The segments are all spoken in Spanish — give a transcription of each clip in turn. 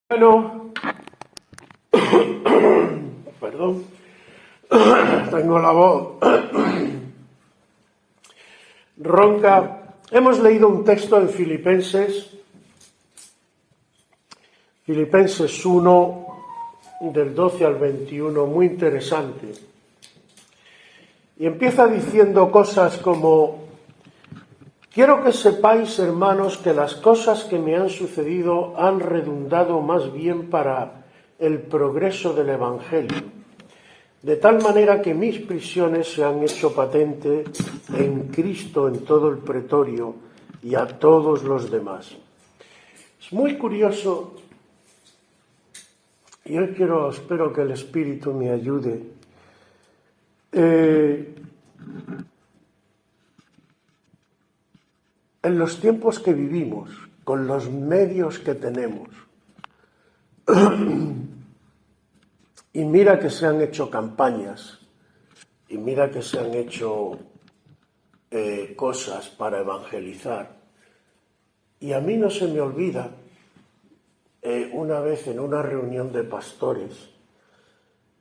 Bueno, perdón, tengo la voz ronca. Hemos leído un texto en Filipenses 1, del 12 al 21, muy interesante. Y empieza diciendo cosas como: quiero que sepáis, hermanos, que las cosas que me han sucedido han redundado más bien para el progreso del Evangelio, de tal manera que mis prisiones se han hecho patente en Cristo en todo el pretorio y a todos los demás. Es muy curioso, y hoy espero que el Espíritu me ayude. En los tiempos que vivimos, con los medios que tenemos, y mira que se han hecho campañas, y mira que se han hecho cosas para evangelizar, y a mí no se me olvida una vez en una reunión de pastores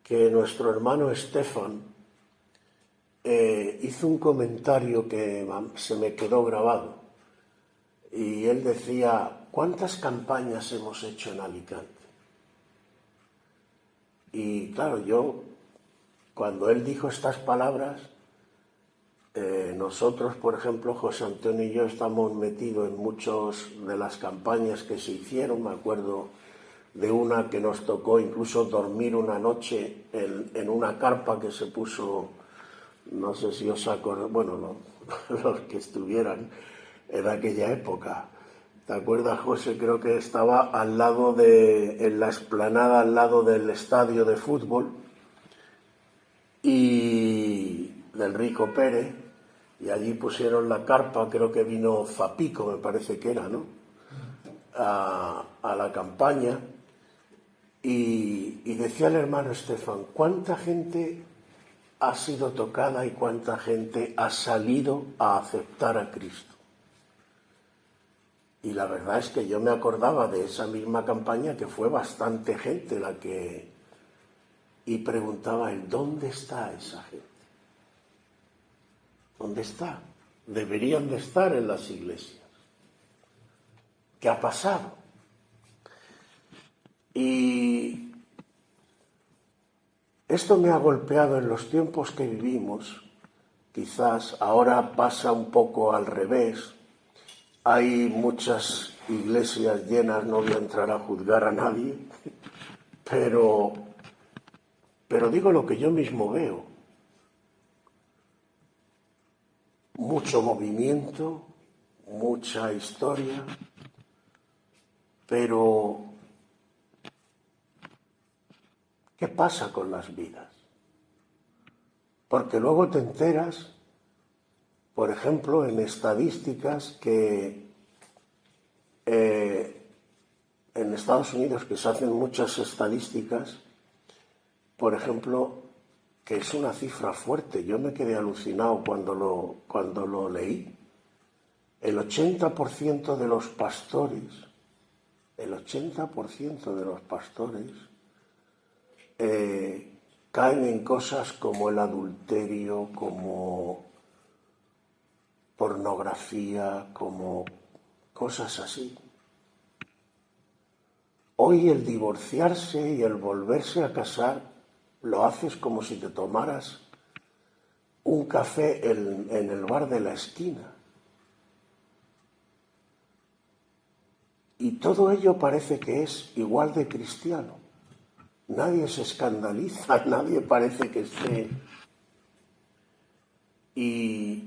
que nuestro hermano Estefan hizo un comentario que se me quedó grabado, y él decía: ¿cuántas campañas hemos hecho en Alicante? Y claro, yo, cuando él dijo estas palabras, nosotros, por ejemplo, José Antonio y yo estamos metidos en muchas de las campañas que se hicieron. Me acuerdo de una que nos tocó incluso dormir una noche en una carpa que se puso, no sé si os acordáis, bueno, los que estuvieran en aquella época. ¿Te acuerdas, José? Creo que estaba en la explanada, al lado del estadio de fútbol y del Rico Pérez, y allí pusieron la carpa. Creo que vino Zapico, me parece que era, ¿no?, a la campaña, y decía el hermano Estefan: ¿cuánta gente ha sido tocada y cuánta gente ha salido a aceptar a Cristo? Y la verdad es que yo me acordaba de esa misma campaña, que fue bastante gente la que... Y preguntaba él: ¿dónde está esa gente? ¿Dónde está? Deberían de estar en las iglesias. ¿Qué ha pasado? Y esto me ha golpeado en los tiempos que vivimos. Quizás ahora pasa un poco al revés. Hay muchas iglesias llenas, no voy a entrar a juzgar a nadie, pero digo lo que yo mismo veo. Mucho movimiento, mucha historia, pero ¿qué pasa con las vidas? Porque luego te enteras, por ejemplo, en estadísticas que en Estados Unidos, que se hacen muchas estadísticas, por ejemplo, que es una cifra fuerte. Yo me quedé alucinado cuando lo leí. El 80% de los pastores, caen en cosas como el adulterio, como pornografía, como cosas así. Hoy el divorciarse y el volverse a casar lo haces como si te tomaras un café en el bar de la esquina. Y todo ello parece que es igual de cristiano. Nadie se escandaliza, nadie parece que esté... Y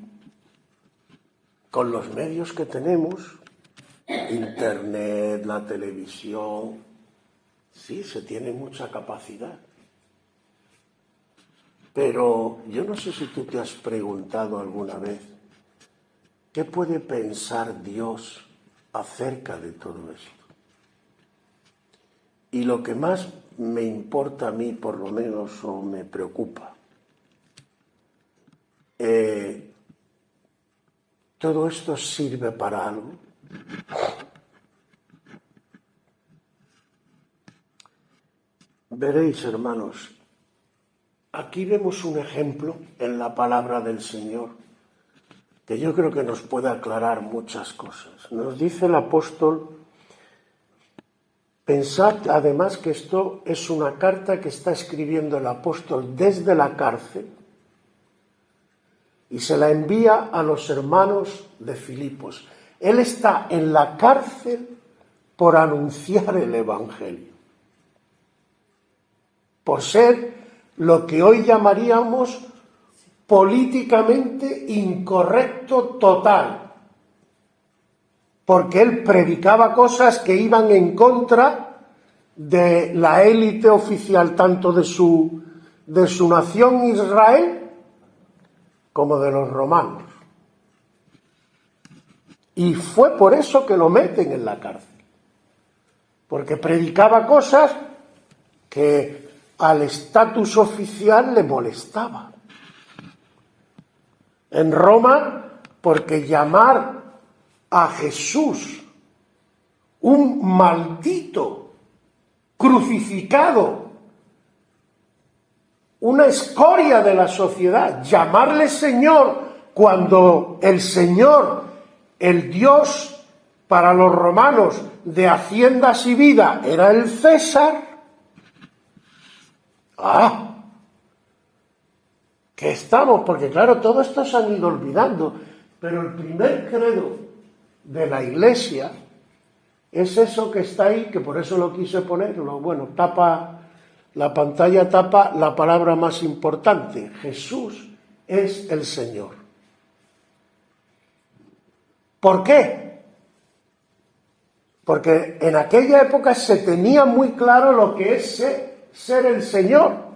con los medios que tenemos, internet, la televisión, sí, se tiene mucha capacidad. Pero yo no sé si tú te has preguntado alguna vez qué puede pensar Dios acerca de todo esto. Y lo que más me importa a mí, por lo menos, o me preocupa, ¿todo esto sirve para algo? Veréis, hermanos, aquí vemos un ejemplo en la palabra del Señor que yo creo que nos puede aclarar muchas cosas. Nos dice el apóstol: pensad además que esto es una carta que está escribiendo el apóstol desde la cárcel y se la envía a los hermanos de Filipos. Él está en la cárcel por anunciar el Evangelio, por ser lo que hoy llamaríamos políticamente incorrecto total, porque él predicaba cosas que iban en contra de la élite oficial, tanto de su nación Israel como de los romanos. Y fue por eso que lo meten en la cárcel, porque predicaba cosas que al estatus oficial le molestaba. En Roma, porque llamar a Jesús un maldito, crucificado, una escoria de la sociedad, llamarle Señor cuando el Señor, el Dios para los romanos de haciendas y vida, era el César. Que estamos, porque claro, todo esto se han ido olvidando, pero el primer credo de la Iglesia es eso que está ahí, que por eso lo quise poner, tapa, la pantalla tapa la palabra más importante: Jesús es el Señor. ¿Por qué? Porque en aquella época se tenía muy claro lo que es ser el Señor.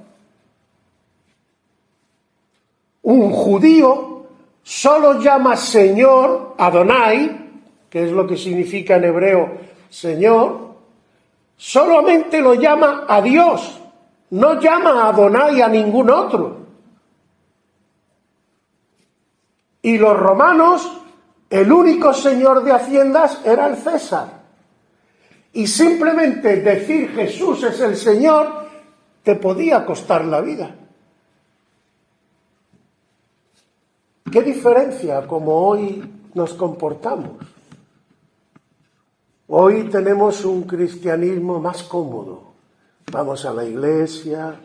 Un judío solo llama Señor, Adonai, que es lo que significa en hebreo Señor, solamente lo llama a Dios, no llama a Adonai a ningún otro. Y los romanos, el único señor de haciendas era el César. Y simplemente decir Jesús es el Señor te podía costar la vida. ¿Qué diferencia como hoy nos comportamos? Hoy tenemos un cristianismo más cómodo. Vamos a la iglesia,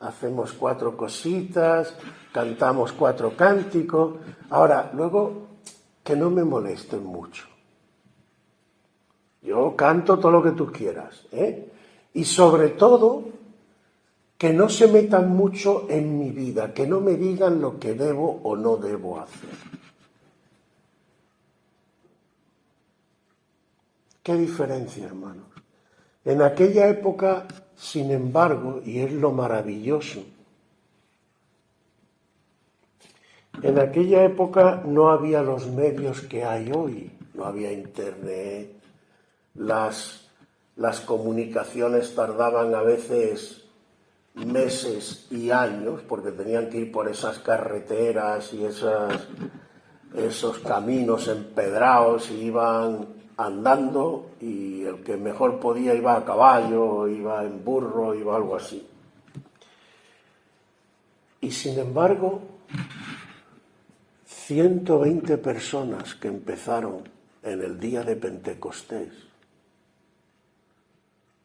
hacemos 4 cositas, cantamos 4 cánticos. Ahora, luego, que no me molesten mucho. Yo canto todo lo que tú quieras, ¿eh? Y sobre todo, que no se metan mucho en mi vida, que no me digan lo que debo o no debo hacer. ¿Qué diferencia, hermanos? En aquella época, sin embargo, y es lo maravilloso, en aquella época no había los medios que hay hoy, no había internet, las comunicaciones tardaban a veces meses y años, porque tenían que ir por esas carreteras y esos caminos empedrados, y iban andando, y el que mejor podía iba a caballo, iba en burro, iba algo así. Y sin embargo, 120 personas que empezaron en el día de Pentecostés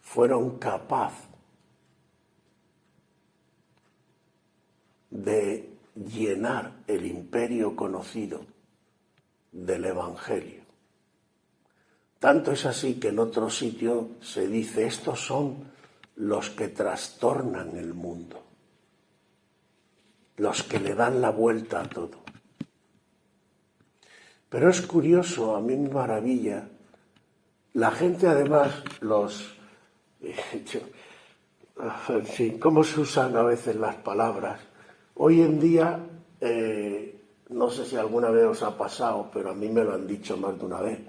fueron capaces de llenar el imperio conocido del Evangelio. Tanto es así que en otro sitio se dice: estos son los que trastornan el mundo, los que le dan la vuelta a todo. Pero es curioso, a mí me maravilla, la gente además, en fin, cómo se usan a veces las palabras. Hoy en día, no sé si alguna vez os ha pasado, pero a mí me lo han dicho más de una vez: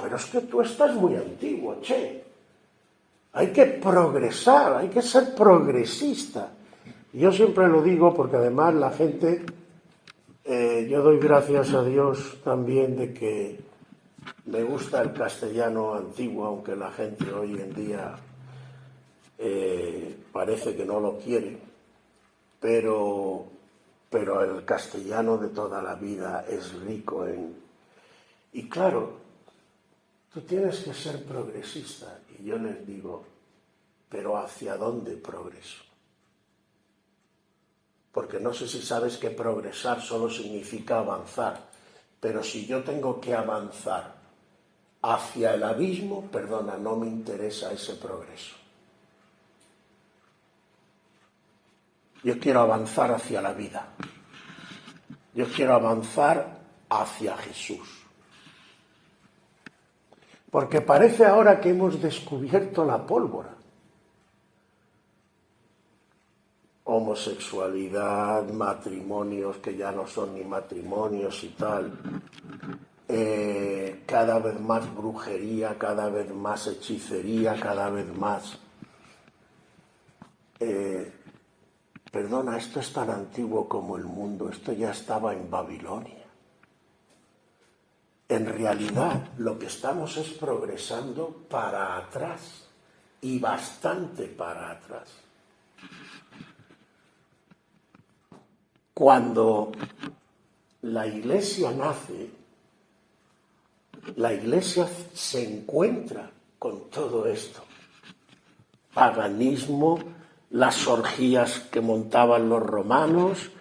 pero es que tú estás muy antiguo, che. Hay que progresar, hay que ser progresista. Y yo siempre lo digo porque además la gente, yo doy gracias a Dios también de que me gusta el castellano antiguo, aunque la gente hoy en día parece que no lo quiere, pero el castellano de toda la vida es rico en... Y claro, tú tienes que ser progresista, y yo les digo, ¿pero hacia dónde progreso? Porque no sé si sabes que progresar solo significa avanzar, pero si yo tengo que avanzar hacia el abismo, perdona, no me interesa ese progreso. Yo quiero avanzar hacia la vida. Yo quiero avanzar hacia Jesús. Porque parece ahora que hemos descubierto la pólvora. Homosexualidad, matrimonios que ya no son ni matrimonios y tal. Cada vez más brujería, cada vez más hechicería, cada vez más... Perdona, esto es tan antiguo como el mundo, esto ya estaba en Babilonia. En realidad, lo que estamos es progresando para atrás, y bastante para atrás. Cuando la Iglesia nace, la Iglesia se encuentra con todo esto. Paganismo, las orgías que montaban los romanos,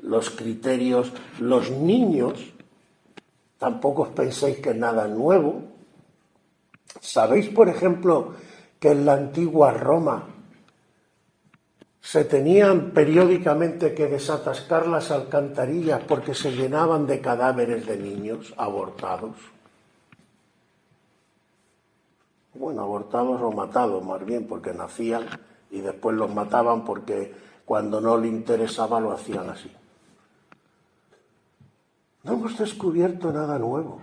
los criterios, los niños, tampoco os penséis que es nada nuevo. ¿Sabéis, por ejemplo, que en la antigua Roma se tenían periódicamente que desatascar las alcantarillas porque se llenaban de cadáveres de niños abortados? Bueno, abortados o matados más bien, porque nacían y después los mataban porque cuando no le interesaba lo hacían así. No hemos descubierto nada nuevo.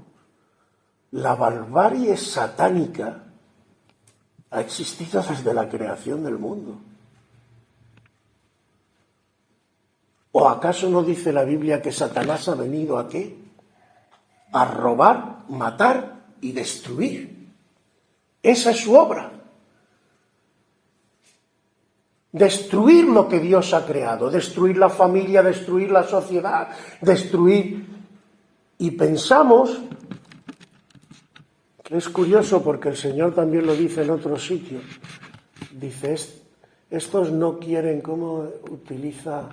La barbarie satánica ha existido desde la creación del mundo. ¿O acaso no dice la Biblia que Satanás ha venido a qué? A robar, matar y destruir. Esa es su obra. Destruir lo que Dios ha creado, destruir la familia, destruir la sociedad, destruir... Y pensamos, que es curioso porque el Señor también lo dice en otro sitio, dice, estos no quieren, ¿cómo utiliza?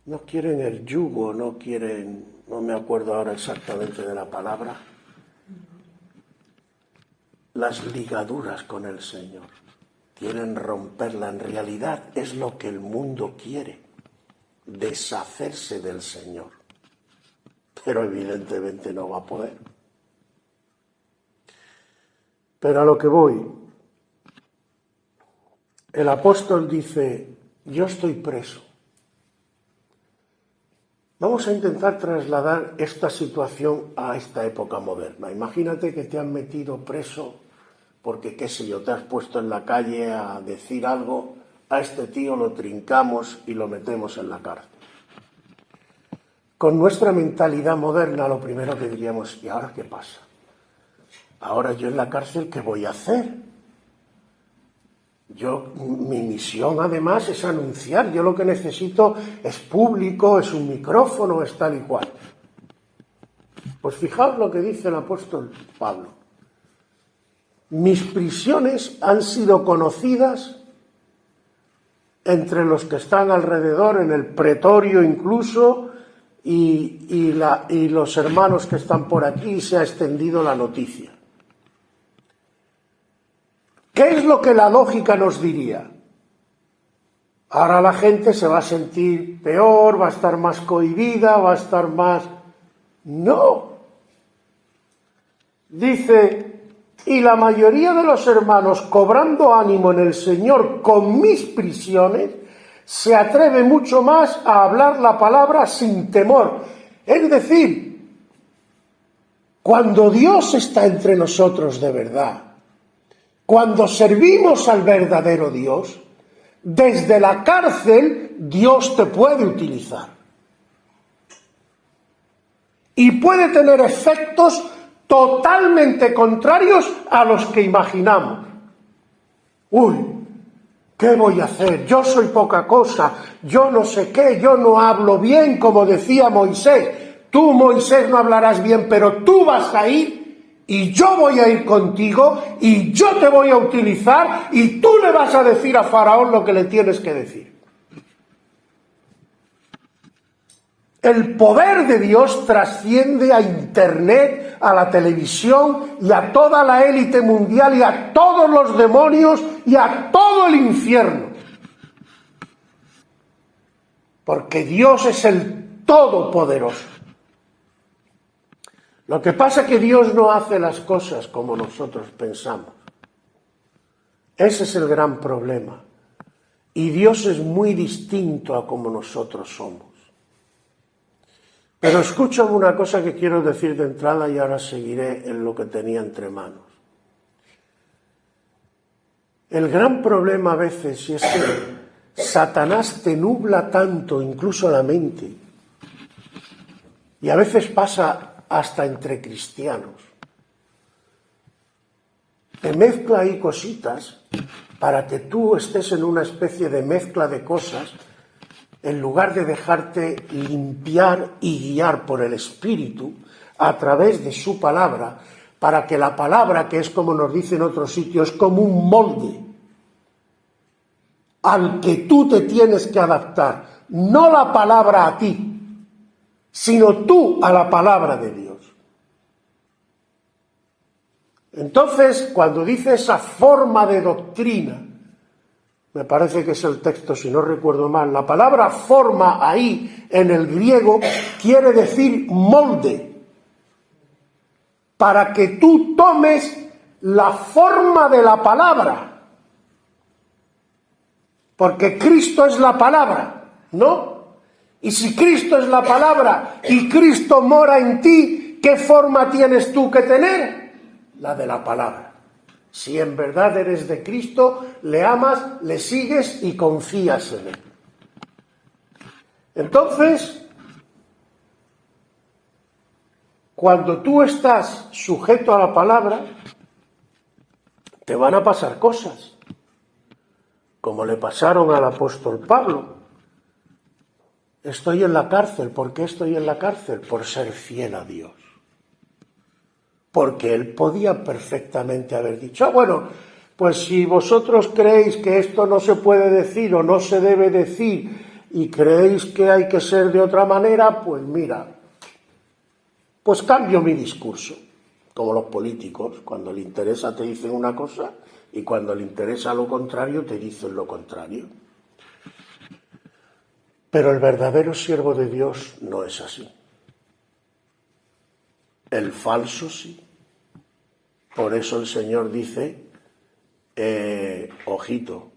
No quieren el yugo, no quieren, no me acuerdo ahora exactamente de la palabra, las ligaduras con el Señor. Quieren romperla. En realidad es lo que el mundo quiere, deshacerse del Señor. Pero evidentemente no va a poder. Pero a lo que voy, el apóstol dice, yo estoy preso. Vamos a intentar trasladar esta situación a esta época moderna. Imagínate que te han metido preso porque, qué sé yo, te has puesto en la calle a decir algo, a este tío lo trincamos y lo metemos en la cárcel. Con nuestra mentalidad moderna, lo primero que diríamos, ¿y ahora qué pasa? Ahora yo en la cárcel, ¿qué voy a hacer? Mi misión además es anunciar, yo lo que necesito es público, es un micrófono, es tal y cual. Pues fijaos lo que dice el apóstol Pablo. Mis prisiones han sido conocidas entre los que están alrededor, en el pretorio incluso, y los hermanos que están por aquí, se ha extendido la noticia. ¿Qué es lo que la lógica nos diría? Ahora la gente se va a sentir peor, va a estar más cohibida, va a estar más... No. Dice, y la mayoría de los hermanos, cobrando ánimo en el Señor con mis prisiones, se atreve mucho más a hablar la palabra sin temor. Es decir, cuando Dios está entre nosotros de verdad, cuando servimos al verdadero Dios, desde la cárcel Dios te puede utilizar. Y puede tener efectos totalmente contrarios a los que imaginamos. Uy, ¿Qué voy a hacer? Yo soy poca cosa, yo no sé qué, yo no hablo bien, como decía Moisés. Tú, Moisés, no hablarás bien, pero tú vas a ir y yo voy a ir contigo y yo te voy a utilizar y tú le vas a decir a Faraón lo que le tienes que decir. El poder de Dios trasciende a Internet, a la televisión y a toda la élite mundial y a todos los demonios y a todo el infierno. Porque Dios es el Todopoderoso. Lo que pasa es que Dios no hace las cosas como nosotros pensamos. Ese es el gran problema. Y Dios es muy distinto a como nosotros somos. Pero escúchame una cosa que quiero decir de entrada y ahora seguiré en lo que tenía entre manos. El gran problema a veces es que Satanás te nubla tanto, incluso la mente, y a veces pasa hasta entre cristianos. Te mezcla ahí cositas para que tú estés en una especie de mezcla de cosas en lugar de dejarte limpiar y guiar por el Espíritu a través de su palabra, para que la palabra, que es como nos dice en otros sitios, es como un molde al que tú te tienes que adaptar, no la palabra a ti, sino tú a la palabra de Dios. Entonces, cuando dice esa forma de doctrina, me parece que es el texto, si no recuerdo mal, la palabra forma ahí en el griego quiere decir molde, para que tú tomes la forma de la palabra, porque Cristo es la palabra, ¿no? Y si Cristo es la palabra y Cristo mora en ti, ¿qué forma tienes tú que tener? La de la palabra. Si en verdad eres de Cristo, le amas, le sigues y confías en Él. Entonces, cuando tú estás sujeto a la palabra, te van a pasar cosas, como le pasaron al apóstol Pablo. Estoy en la cárcel. ¿Por qué estoy en la cárcel? Por ser fiel a Dios. Porque él podía perfectamente haber dicho, bueno, pues si vosotros creéis que esto no se puede decir o no se debe decir y creéis que hay que ser de otra manera, pues mira, pues cambio mi discurso. Como los políticos, cuando le interesa te dicen una cosa y cuando le interesa lo contrario te dicen lo contrario. Pero el verdadero siervo de Dios no es así. El falso sí. Por eso el Señor dice, ojito,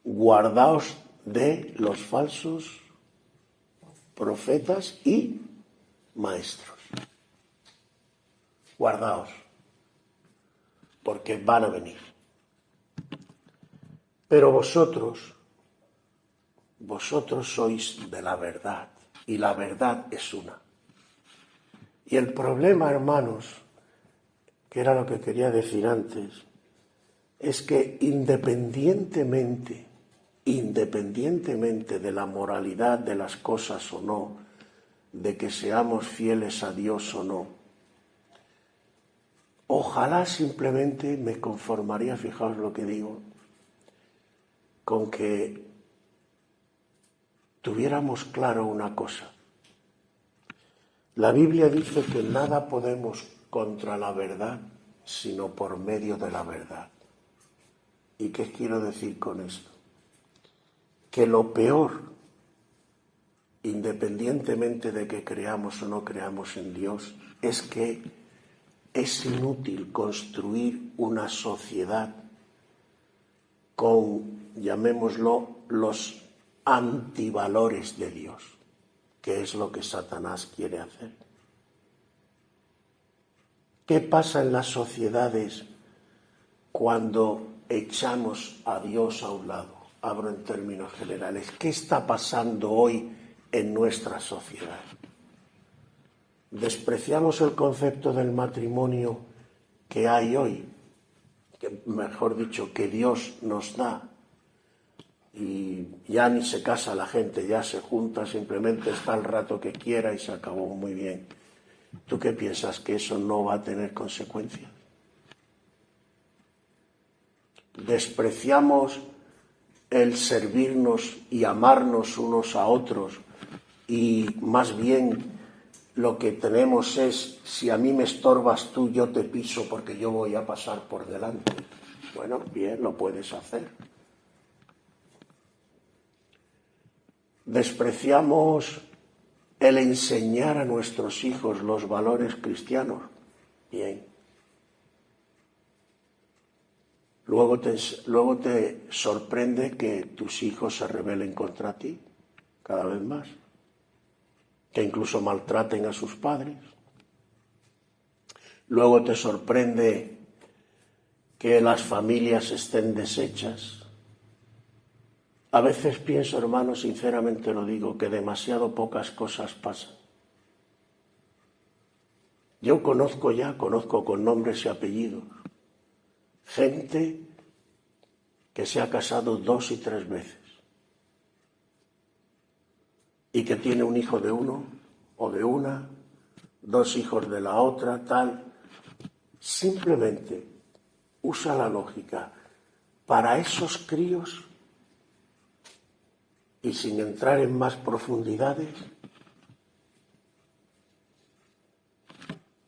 guardaos de los falsos profetas y maestros. Guardaos, porque van a venir. Pero vosotros sois de la verdad, y la verdad es una. Y el problema, hermanos, que era lo que quería decir antes, es que independientemente de la moralidad de las cosas o no, de que seamos fieles a Dios o no, ojalá simplemente me conformaría, fijaos lo que digo, con que tuviéramos claro una cosa. La Biblia dice que nada podemos contra la verdad, sino por medio de la verdad. ¿Y qué quiero decir con esto? Que lo peor, independientemente de que creamos o no creamos en Dios, es que es inútil construir una sociedad con, llamémoslo, los antivalores de Dios, que es lo que Satanás quiere hacer. ¿Qué pasa en las sociedades cuando echamos a Dios a un lado? Hablo en términos generales. ¿Qué está pasando hoy en nuestra sociedad? Despreciamos el concepto del matrimonio que hay hoy, que, mejor dicho, que Dios nos da, y ya ni se casa la gente, ya se junta, simplemente está el rato que quiera y se acabó muy bien. ¿Tú qué piensas? ¿Que eso no va a tener consecuencias? Despreciamos el servirnos y amarnos unos a otros, y más bien lo que tenemos es: si a mí me estorbas tú, yo te piso porque yo voy a pasar por delante. Bueno, bien, lo puedes hacer. Despreciamos el enseñar a nuestros hijos los valores cristianos. Bien. Luego te sorprende que tus hijos se rebelen contra ti cada vez más, que incluso maltraten a sus padres. Luego te sorprende que las familias estén deshechas. A veces pienso, hermano, sinceramente lo digo, que demasiado pocas cosas pasan. Yo conozco con nombres y apellidos gente que se ha casado 2 y 3 veces y que tiene un hijo de uno o de una, 2 hijos de la otra, tal. Simplemente usa la lógica para esos críos, y sin entrar en más profundidades,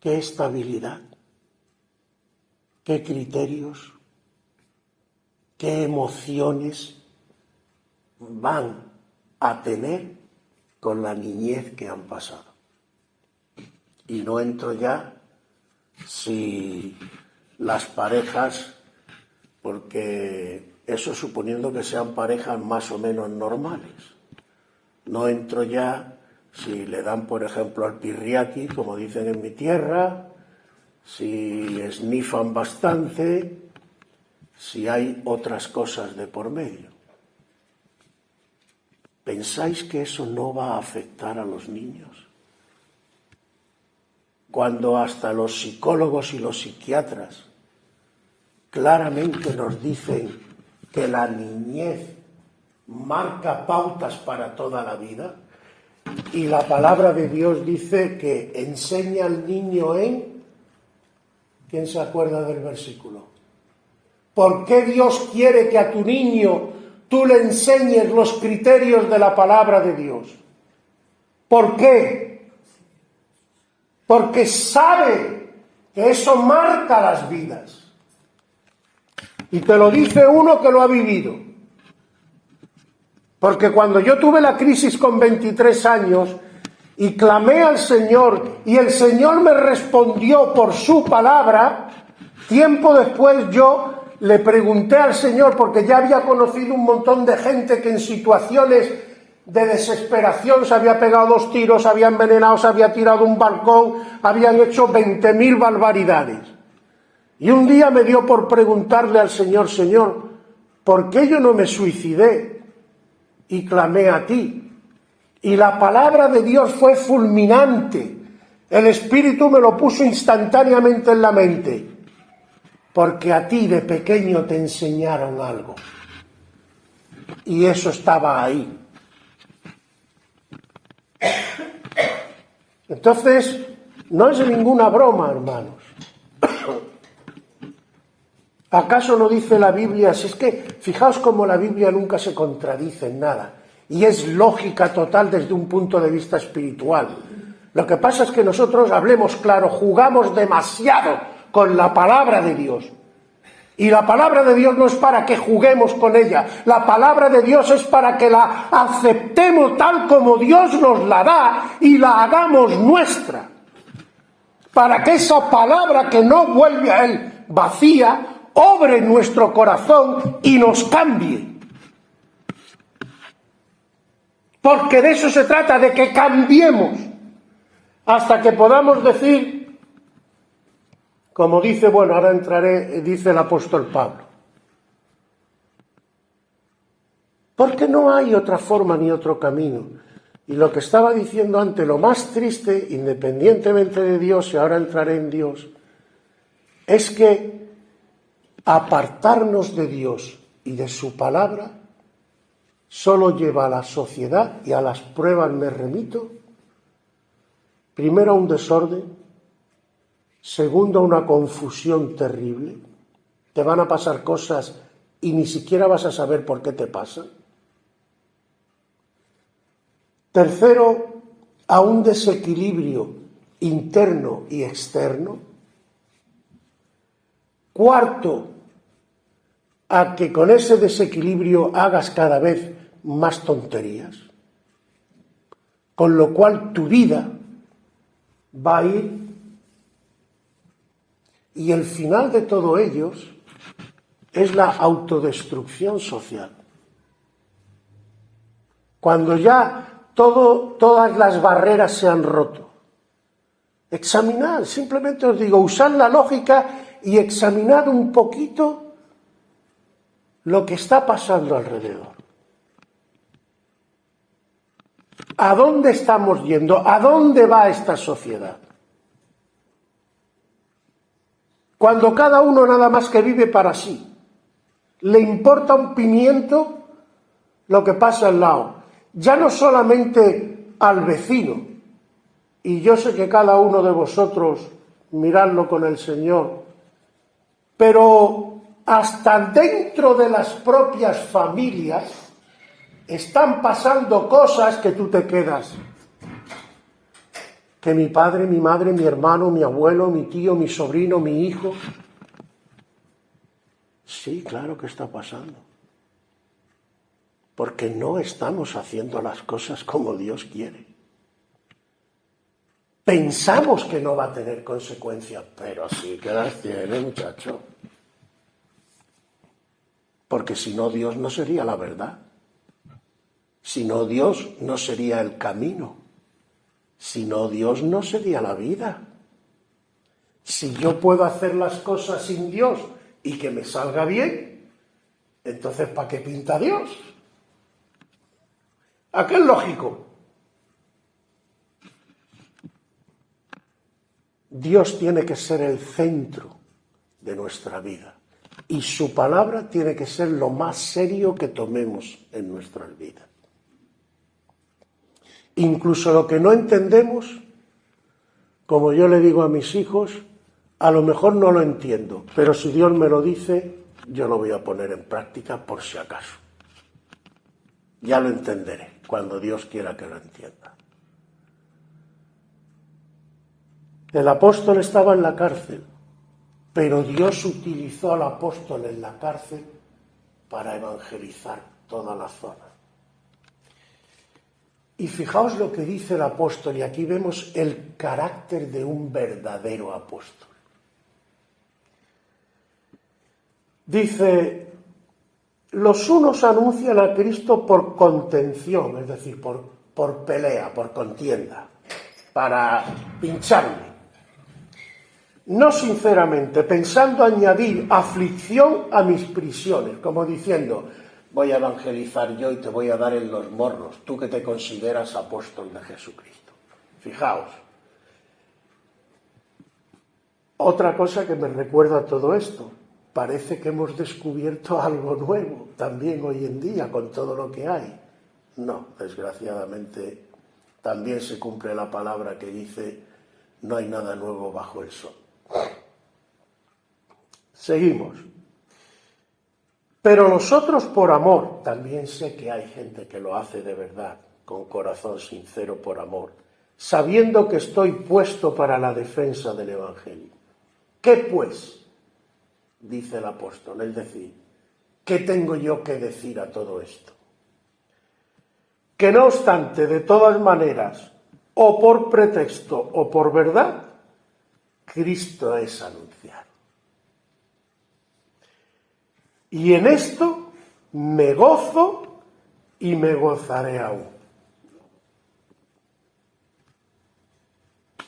¿qué estabilidad? ¿Qué criterios? ¿Qué emociones van a tener con la niñez que han pasado? Y no entro ya si las parejas, porque eso suponiendo que sean parejas más o menos normales. No entro ya si le dan, por ejemplo, al pirriaqui, como dicen en mi tierra, si esnifan bastante, si hay otras cosas de por medio. ¿Pensáis que eso no va a afectar a los niños? Cuando hasta los psicólogos y los psiquiatras claramente nos dicen que la niñez marca pautas para toda la vida, y la palabra de Dios dice que enseña al niño en... ¿Quién se acuerda del versículo? ¿Por qué Dios quiere que a tu niño tú le enseñes los criterios de la palabra de Dios? ¿Por qué? Porque sabe que eso marca las vidas. Y te lo dice uno que lo ha vivido. Porque cuando yo tuve la crisis con 23 años y clamé al Señor y el Señor me respondió por su palabra, tiempo después yo le pregunté al Señor, porque ya había conocido un montón de gente que en situaciones de desesperación se había pegado 2 tiros, se había envenenado, se había tirado un balcón, habían hecho 20.000 barbaridades. Y un día me dio por preguntarle al Señor: Señor, ¿por qué yo no me suicidé? Y clamé a ti. Y la palabra de Dios fue fulminante. El Espíritu me lo puso instantáneamente en la mente. Porque a ti de pequeño te enseñaron algo. Y eso estaba ahí. Entonces, no es ninguna broma, hermanos. ¿Acaso no dice la Biblia? Si es que, fijaos cómo la Biblia nunca se contradice en nada. Y es lógica total desde un punto de vista espiritual. Lo que pasa es que nosotros, hablemos claro, jugamos demasiado con la palabra de Dios. Y la palabra de Dios no es para que juguemos con ella. La palabra de Dios es para que la aceptemos tal como Dios nos la da y la hagamos nuestra. Para que esa palabra, que no vuelve a Él vacía, obre en nuestro corazón y nos cambie. Porque de eso se trata, de que cambiemos, hasta que podamos decir, como dice, bueno, ahora entraré, dice el apóstol Pablo. Porque no hay otra forma ni otro camino. Y lo que estaba diciendo antes, lo más triste, independientemente de Dios, y ahora entraré en Dios, es que apartarnos de Dios y de su palabra solo lleva a la sociedad, y a las pruebas me remito, primero a un desorden, segundo a una confusión terrible. Te van a pasar cosas y ni siquiera vas a saber por qué te pasan. Tercero, a un desequilibrio interno y externo. Cuarto, a que con ese desequilibrio hagas cada vez más tonterías, con lo cual tu vida va a ir, y el final de todo ello es la autodestrucción social. Cuando ya todas las barreras se han roto. Examinad, simplemente os digo, usad la lógica y examinad un poquito lo que está pasando alrededor. ¿A dónde estamos yendo? ¿A dónde va esta sociedad? Cuando cada uno nada más que vive para sí. Le importa un pimiento lo que pasa al lado. Ya no solamente al vecino. Y yo sé que cada uno de vosotros miradlo con el Señor. Pero hasta dentro de las propias familias están pasando cosas que tú te quedas. Que mi padre, mi madre, mi hermano, mi abuelo, mi tío, mi sobrino, mi hijo. Sí, claro que está pasando. Porque no estamos haciendo las cosas como Dios quiere. Pensamos que no va a tener consecuencias, pero sí que las tiene, muchacho. Porque si no, Dios no sería la verdad. Si no, Dios no sería el camino. Si no, Dios no sería la vida. Si yo puedo hacer las cosas sin Dios y que me salga bien, entonces ¿para qué pinta Dios? ¿A qué es lógico? Dios tiene que ser el centro de nuestra vida y su palabra tiene que ser lo más serio que tomemos en nuestras vidas. Incluso lo que no entendemos, como yo le digo a mis hijos, a lo mejor no lo entiendo, pero si Dios me lo dice, yo lo voy a poner en práctica por si acaso. Ya lo entenderé cuando Dios quiera que lo entienda. El apóstol estaba en la cárcel, pero Dios utilizó al apóstol en la cárcel para evangelizar toda la zona. Y fijaos lo que dice el apóstol, y aquí vemos el carácter de un verdadero apóstol. Dice, los unos anuncian a Cristo por contención, es decir, por pelea, por contienda, para pincharme. No sinceramente, pensando añadir aflicción a mis prisiones, como diciendo, voy a evangelizar yo y te voy a dar en los morros, tú que te consideras apóstol de Jesucristo. Fijaos. Otra cosa que me recuerda a todo esto, parece que hemos descubierto algo nuevo también hoy en día con todo lo que hay. No, desgraciadamente también se cumple la palabra que dice, no hay nada nuevo bajo el sol. Seguimos. Pero los otros por amor, también sé que hay gente que lo hace de verdad, con corazón sincero por amor, sabiendo que estoy puesto para la defensa del Evangelio. ¿Qué pues? Dice el apóstol, es decir, ¿qué tengo yo que decir a todo esto? Que no obstante, de todas maneras, o por pretexto o por verdad, Cristo es anunciado. Y en esto me gozo y me gozaré aún.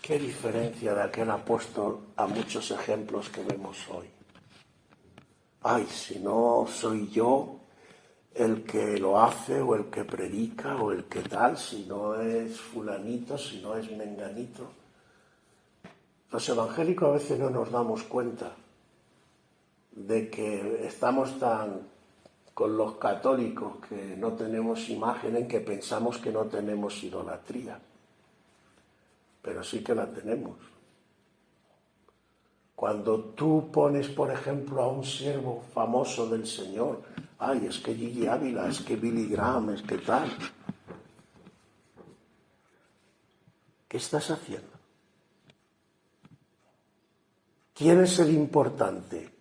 Qué diferencia de aquel apóstol a muchos ejemplos que vemos hoy. Ay, si no soy yo el que lo hace o el que predica o el que tal, si no es fulanito, si no es menganito. Los evangélicos a veces no nos damos cuenta de que estamos tan con los católicos que no tenemos imagen en que pensamos que no tenemos idolatría, pero sí que la tenemos. Cuando tú pones, por ejemplo, a un siervo famoso del Señor, ay, es que Gigi Ávila, es que Billy Graham, es que tal, ¿qué estás haciendo? ¿Quién es el importante?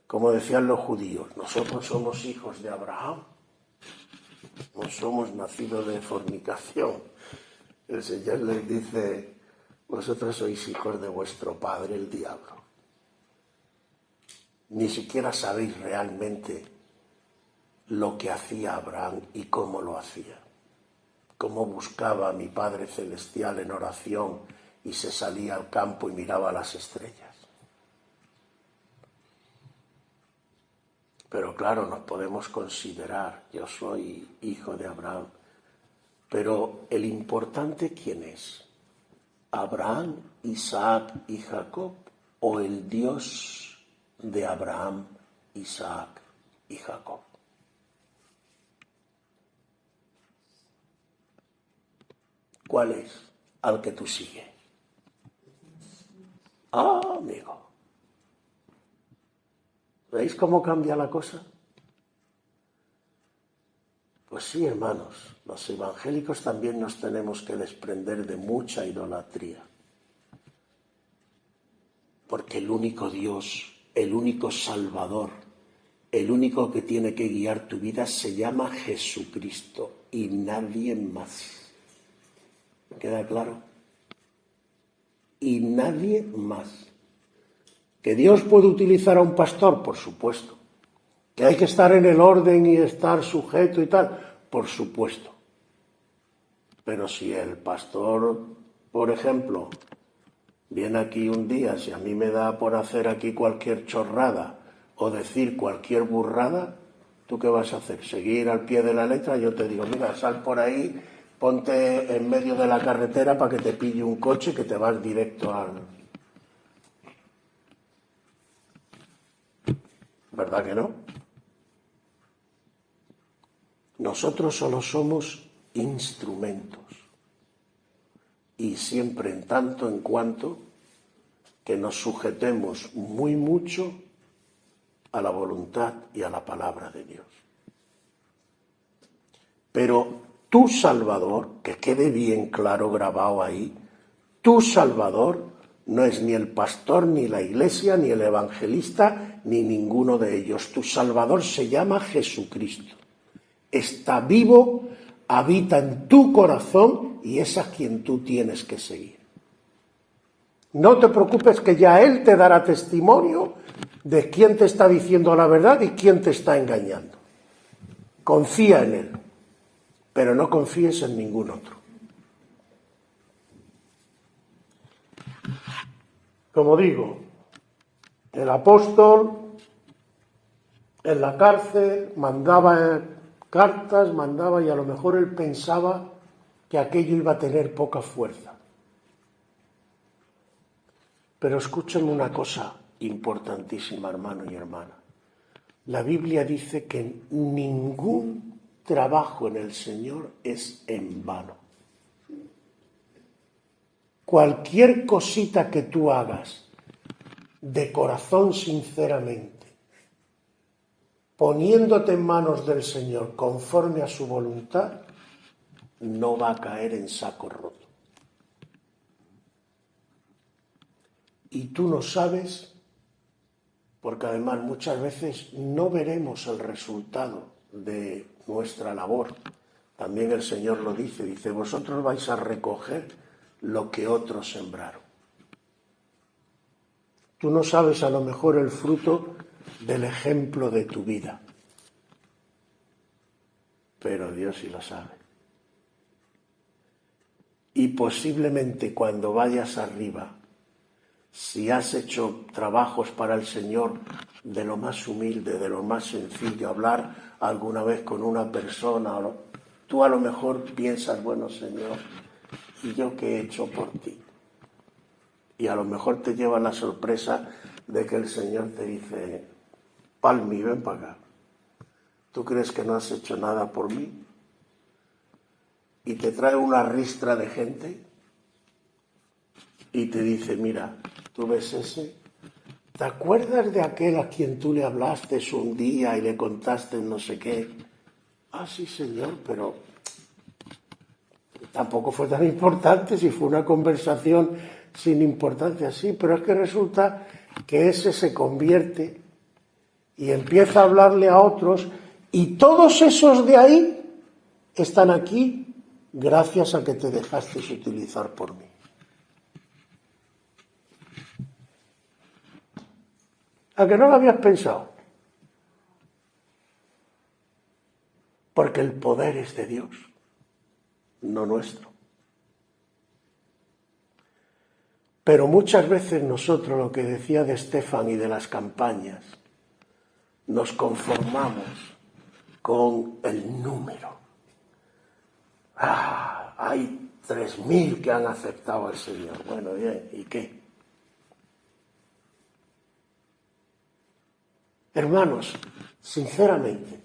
Como decían los judíos, nosotros somos hijos de Abraham, no somos nacidos de fornicación. El Señor les dice, vosotros sois hijos de vuestro padre el diablo. Ni siquiera sabéis realmente lo que hacía Abraham y cómo lo hacía. Cómo buscaba a mi Padre Celestial en oración y se salía al campo y miraba las estrellas. Pero claro, nos podemos considerar, yo soy hijo de Abraham, pero el importante, ¿quién es? ¿Abraham, Isaac y Jacob o el Dios de Abraham, Isaac y Jacob? ¿Cuál es al que tú sigues? Ah, amigo. ¿Veis cómo cambia la cosa? Pues sí, hermanos, los evangélicos también nos tenemos que desprender de mucha idolatría. Porque el único Dios, el único Salvador, el único que tiene que guiar tu vida se llama Jesucristo y nadie más. ¿Queda claro? Y nadie más. ¿Que Dios puede utilizar a un pastor? Por supuesto. ¿Que hay que estar en el orden y estar sujeto y tal? Por supuesto. Pero si el pastor, por ejemplo, viene aquí un día, si a mí me da por hacer aquí cualquier chorrada o decir cualquier burrada, ¿tú qué vas a hacer? ¿Seguir al pie de la letra? Yo te digo, mira, sal por ahí, ponte en medio de la carretera para que te pille un coche que te vas directo al... ¿Verdad que no? Nosotros solo somos instrumentos. Y siempre en tanto en cuanto que nos sujetemos muy mucho a la voluntad y a la palabra de Dios. Pero tu Salvador, que quede bien claro grabado ahí, tu Salvador no es ni el pastor, ni la iglesia, ni el evangelista, ni ninguno de ellos. Tu Salvador se llama Jesucristo. Está vivo, habita en tu corazón y es a quien tú tienes que seguir. No te preocupes que ya Él te dará testimonio de quién te está diciendo la verdad y quién te está engañando. Confía en Él, pero no confíes en ningún otro. Como digo, el apóstol en la cárcel mandaba cartas, mandaba y a lo mejor él pensaba que aquello iba a tener poca fuerza. Pero escúchame una cosa importantísima, hermano y hermana. La Biblia dice que ningún trabajo en el Señor es en vano. Cualquier cosita que tú hagas de corazón sinceramente, poniéndote en manos del Señor conforme a su voluntad, no va a caer en saco roto. Y tú no sabes, porque además muchas veces no veremos el resultado de nuestra labor. También el Señor lo dice, vosotros vais a recoger lo que otros sembraron. Tú no sabes a lo mejor el fruto del ejemplo de tu vida, pero Dios sí lo sabe. Y posiblemente cuando vayas arriba, si has hecho trabajos para el Señor de lo más humilde, de lo más sencillo, hablar alguna vez con una persona, tú a lo mejor piensas, bueno, Señor, ¿y yo qué he hecho por ti? Y a lo mejor te lleva la sorpresa de que el Señor te dice, Palmi, ven para acá. ¿Tú crees que no has hecho nada por mí? Y te trae una ristra de gente y te dice, mira, ¿tú ves ese? ¿Te acuerdas de aquel a quien tú le hablaste un día y le contaste no sé qué? Ah, sí, señor, pero tampoco fue tan importante, si fue una conversación sin importancia, sí, pero es que resulta que ese se convierte y empieza a hablarle a otros, y todos esos de ahí están aquí gracias a que te dejaste utilizar por mí. ¿A que no lo habías pensado? Porque el poder es de Dios, no nuestro. Pero muchas veces nosotros, lo que decía de Estefan y de las campañas, nos conformamos con el número. Hay 3.000 que han aceptado al Señor. Bueno, bien, ¿y qué? Hermanos, sinceramente,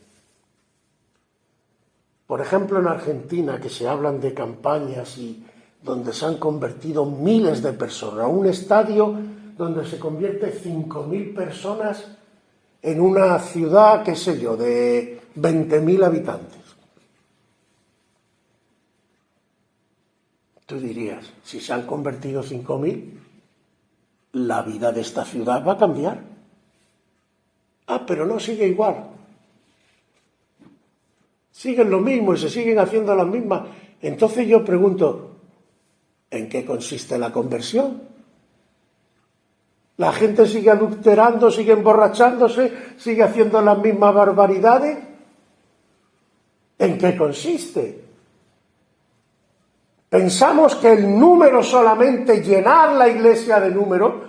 por ejemplo en Argentina, que se hablan de campañas y donde se han convertido miles de personas, un estadio donde se convierte 5.000 personas en una ciudad, qué sé yo, de 20.000 habitantes. Tú dirías, si se han convertido 5.000, la vida de esta ciudad va a cambiar. Ah, pero no sigue igual. Siguen lo mismo y se siguen haciendo las mismas. Entonces yo pregunto, ¿en qué consiste la conversión? La gente sigue adulterando, sigue emborrachándose, sigue haciendo las mismas barbaridades. ¿En qué consiste? Pensamos que el número solamente, llenar la iglesia de número,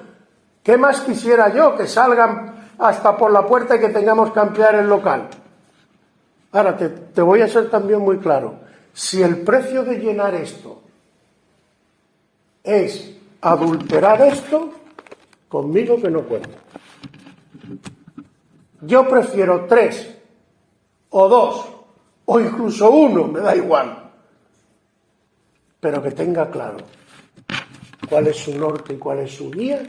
¿qué más quisiera yo? Que salgan hasta por la puerta y que tengamos que ampliar el local. Ahora, te voy a ser también muy claro. Si el precio de llenar esto es adulterar esto, conmigo que no cuenta. Yo prefiero 3 o 2 o incluso 1, me da igual. Pero que tenga claro cuál es su norte y cuál es su guía,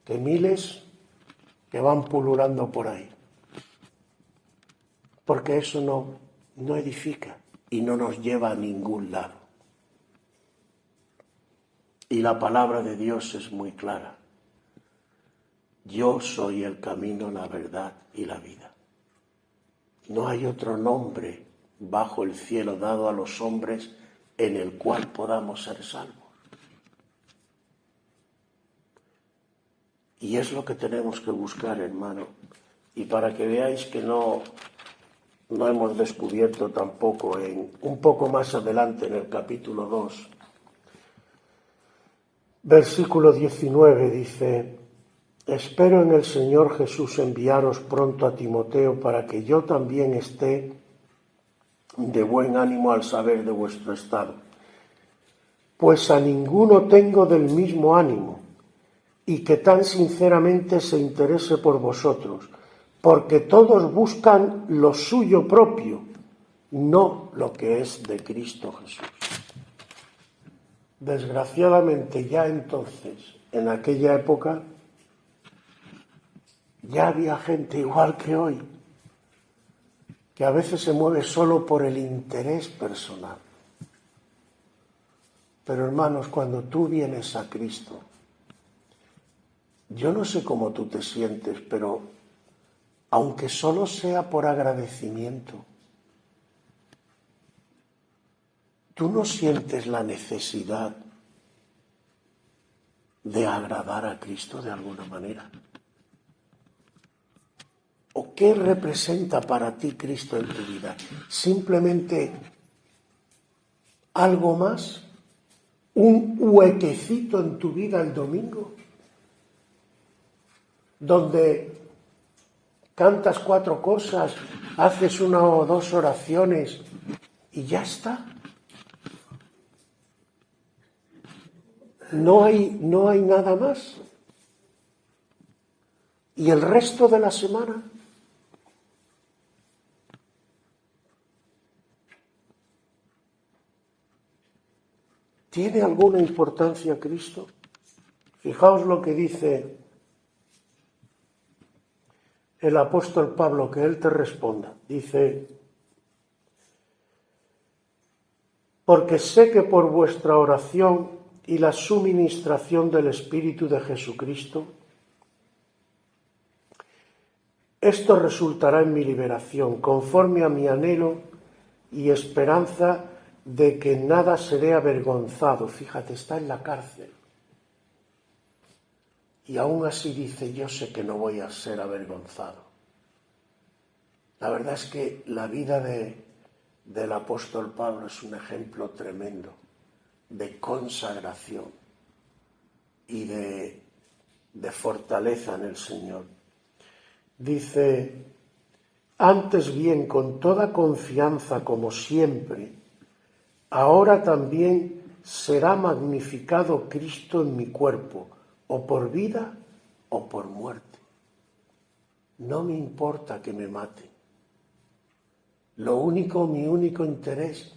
que miles que van pululando por ahí. Porque eso no edifica y no nos lleva a ningún lado. Y la palabra de Dios es muy clara. Yo soy el camino, la verdad y la vida. No hay otro nombre bajo el cielo dado a los hombres en el cual podamos ser salvos. Y es lo que tenemos que buscar, hermano. Y para que veáis que no hemos descubierto tampoco, un poco más adelante en el capítulo 2, versículo 19 dice: espero en el Señor Jesús enviaros pronto a Timoteo para que yo también esté de buen ánimo al saber de vuestro estado. Pues a ninguno tengo del mismo ánimo, y que tan sinceramente se interese por vosotros, porque todos buscan lo suyo propio, no lo que es de Cristo Jesús. Desgraciadamente ya entonces, en aquella época, ya había gente igual que hoy, que a veces se mueve solo por el interés personal. Pero hermanos, cuando tú vienes a Cristo, yo no sé cómo tú te sientes, pero aunque solo sea por agradecimiento, tú no sientes la necesidad de agradar a Cristo de alguna manera. ¿O qué representa para ti Cristo en tu vida? ¿Simplemente algo más? ¿Un huequecito en tu vida el domingo? Donde cantas 4 cosas, haces 1 o 2 oraciones y ya está. No hay nada más. Y el resto de la semana, ¿Tiene alguna importancia Cristo? Fijaos lo que dice el apóstol Pablo, que él te responda. Dice: porque sé que por vuestra oración y la suministración del Espíritu de Jesucristo, esto resultará en mi liberación, conforme a mi anhelo y esperanza de que nada seré avergonzado. Fíjate, está en la cárcel. Y aún así dice: yo sé que no voy a ser avergonzado. La verdad es que la vida del apóstol Pablo es un ejemplo tremendo de consagración y de fortaleza en el Señor. Dice: antes bien, con toda confianza, como siempre, ahora también será magnificado Cristo en mi cuerpo, o por vida o por muerte. No me importa que me maten. Mi único interés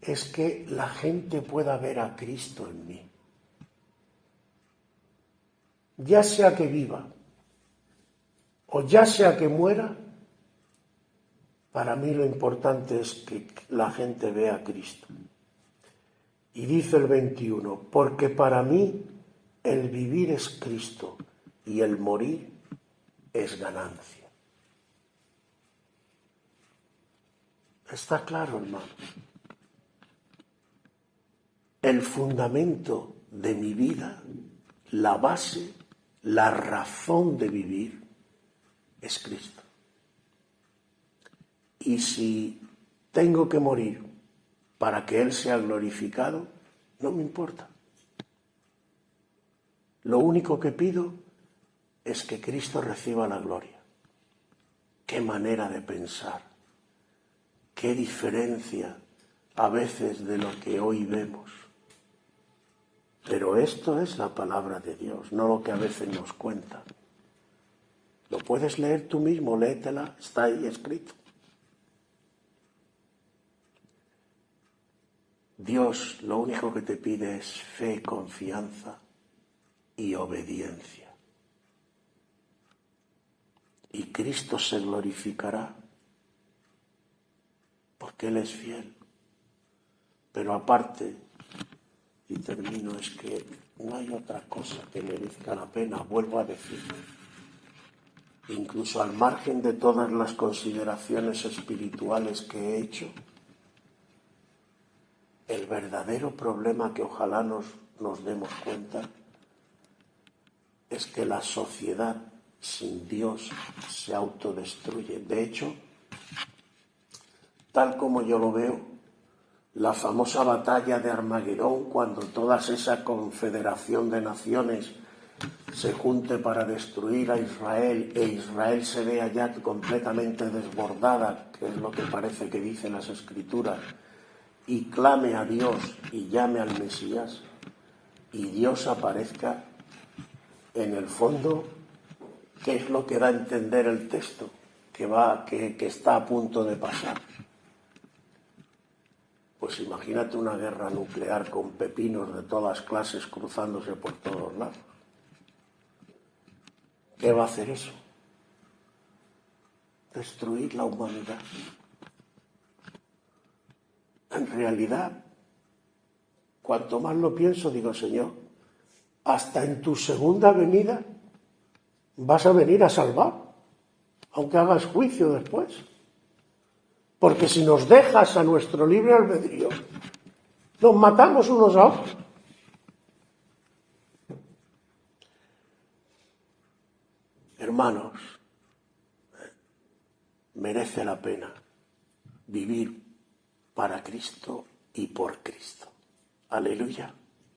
es que la gente pueda ver a Cristo en mí. Ya sea que viva o ya sea que muera, para mí lo importante es que la gente vea a Cristo. Y dice el 21, porque para mí el vivir es Cristo y el morir es ganancia. Está claro, hermano. El fundamento de mi vida, la base, la razón de vivir es Cristo. Y si tengo que morir para que Él sea glorificado, no me importa. Lo único que pido es que Cristo reciba la gloria. Qué manera de pensar, qué diferencia a veces de lo que hoy vemos. Pero esto es la palabra de Dios, no lo que a veces nos cuentan. Lo puedes leer tú mismo, léetela, está ahí escrito. Dios lo único que te pide es fe, confianza y obediencia. Y Cristo se glorificará porque Él es fiel. Pero aparte, y termino, es que no hay otra cosa que merezca la pena, vuelvo a decir. Incluso al margen de todas las consideraciones espirituales que he hecho, el verdadero problema que ojalá nos demos cuenta es que la sociedad sin Dios se autodestruye. De hecho, tal como yo lo veo, la famosa batalla de Armagedón, cuando toda esa confederación de naciones se junte para destruir a Israel e Israel se vea ya completamente desbordada, que es lo que parece que dicen las Escrituras, y clame a Dios y llame al Mesías, y Dios aparezca, en el fondo, ¿qué es lo que da a entender el texto que está a punto de pasar? Pues imagínate una guerra nuclear con pepinos de todas clases cruzándose por todos lados. ¿Qué va a hacer eso? Destruir la humanidad. En realidad, cuanto más lo pienso, digo: Señor, hasta en tu segunda venida vas a venir a salvar, aunque hagas juicio después. Porque si nos dejas a nuestro libre albedrío, nos matamos unos a otros. Hermanos, merece la pena vivir para Cristo y por Cristo. Aleluya.